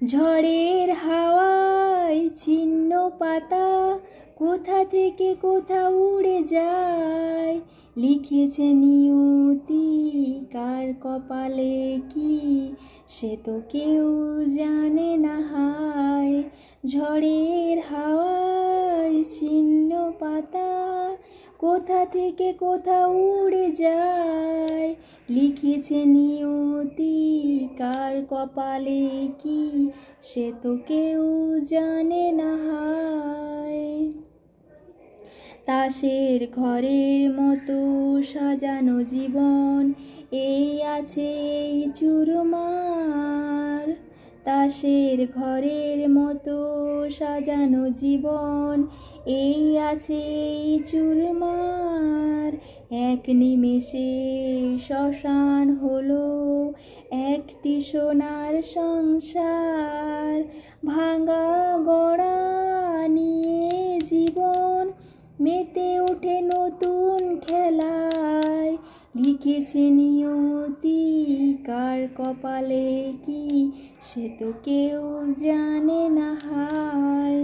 ঝড়ের হাওয়ায় ছিন্ন পাতা কোথা থেকে কোথা উড়ে যায়। লিখেছে নিয়তি কার কপালে কি, সে তো কেউ জানে না হায়। ঝড়ের হাওয়ায় ছিন্ন পাতা কোথা থেকে কোথা উড়ে যায়। লিখেছে নিয়তি কার কপালে কি, সে তো কেউ জানে না হায়। তাসের ঘরের মতো সাজানো জীবন এই আছে এই চুরমার। তাসের ঘরের মতো সাজানো জীবন এই আছে এই চুরমার। এক নিমেষে শ্মশান হলো একটি সোনার সংসার। ভাঙা গড়া নিয়ে জীবন মেতে ওঠে নতুন খেলায়। লিখেছে নিয়তি কার কপালে কি, সে তো কেউ জানে না হায়।